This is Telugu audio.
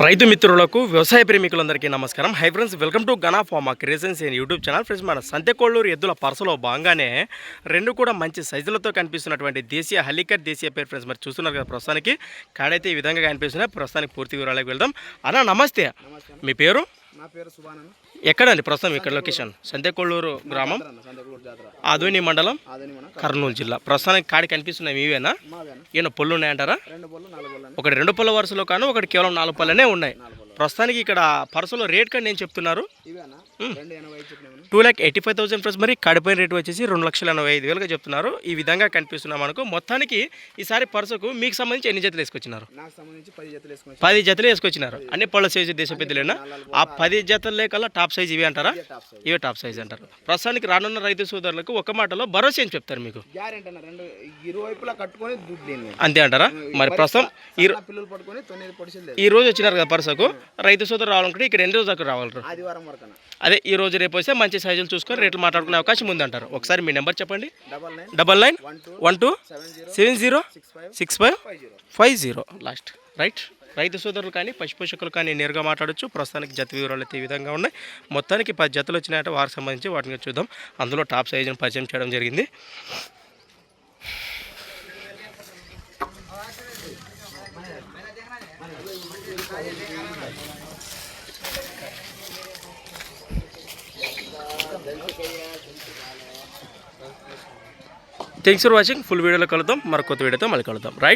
రైతు మిత్రులకు వ్యవసాయ ప్రేమికులందరికీ నమస్కారం. Hi friends, welcome to Gana pharma creations in YouTube channel. Friends, మన సంతెకోళ్ళూరు ఎద్దుల పరసలో భాగంగానే రెండు కూడా మంచి సైజులతో కనిపిస్తున్నటువంటి దేశీయ హల్లికట్ దేశీయ పేరు ఫ్రెండ్స్ మరి చూస్తున్నారు కదా. ప్రస్తుతానికి కాడైతే ఈ విధంగా కనిపిస్తున్నాయి. ప్రస్తుతానికి పూర్తి వివరాలకు వెళ్దాం. అన్న నమస్తే, మీ పేరు? నా పేరు సుబానన్. ఎక్కడండి ప్రస్తుతం ఇక్కడ లొకేషన్? సంతెకోళ్ళూరు గ్రామం, ఆదోని మండలం, కర్నూలు జిల్లా. ప్రస్తుతానికి కాడి కనిపిస్తున్నాయి మీవేనా? ఈయన పళ్ళు ఉన్నాయంటారా? ఒకటి 2 పళ్ళ వరుసలో కాను, ఒకటి కేవలం 4 పళ్ళనే ఉన్నాయి. ప్రస్తుతానికి ఇక్కడ పర్సులో రేట్ కానీ నేను చెప్తున్నారు 2,85,000 ఫ్రెండ్స్. మరి కాడిపోయిన రేటు వచ్చేసి 2,85,000గా చెప్తున్నారు. ఈ విధంగా కనిపిస్తున్నాం మనకు. మొత్తానికి ఈసారి పర్సుకు మీకు సంబంధించి ఎన్ని జతలు వేసుకొచ్చినారు? 10 జతలు వేసుకొచ్చినారు. అన్ని పళ్ళ సైజు దేశ పెద్దలేనా? ఆ 10 జతలే కల్లా టాప్ సైజ్ ఇవే అంటారా? ఇవే టాప్ సైజ్ అంటారు. ప్రస్తుతానికి రానున్న రైతు సోదరులకు ఒక మాటలో భరోసా ఏం చెప్తారు మీకు? అంతే అంటారా? మరి ప్రస్తుతం ఈ రోజు వచ్చినారు కదా పర్సుకు, రైతు సోదరు రావాలనుకుంటే ఇక్కడ ఎన్ని రోజులకు రావాలరు? అదే ఈ రోజు రేపు వస్తే మంచి సైజులు చూసుకొని రేట్లు మాట్లాడుకునే అవకాశం ఉందంటారు. ఒకసారి మీ నెంబర్ చెప్పండి. 9912706550 లాస్ట్. రైట్, రైతు సోదరులు కానీ పశుపోషకులు కానీ నేరుగా మాట్లాడచ్చు. ప్రస్తుతానికి జత వివరాలు అయితే ఈ విధంగా ఉన్నాయి. మొత్తానికి 10 జతలు వచ్చినాయంటే వారికి సంబంధించి వాటిని చూద్దాం. అందులో టాప్ సైజును పరిచయం చేయడం జరిగింది. Thanks for watching. ఫుల్ వీడియోలో కలుద్దాం. మరొక కొత్త వీడియోతో మళ్ళీ కలుద్దాం. రైట్.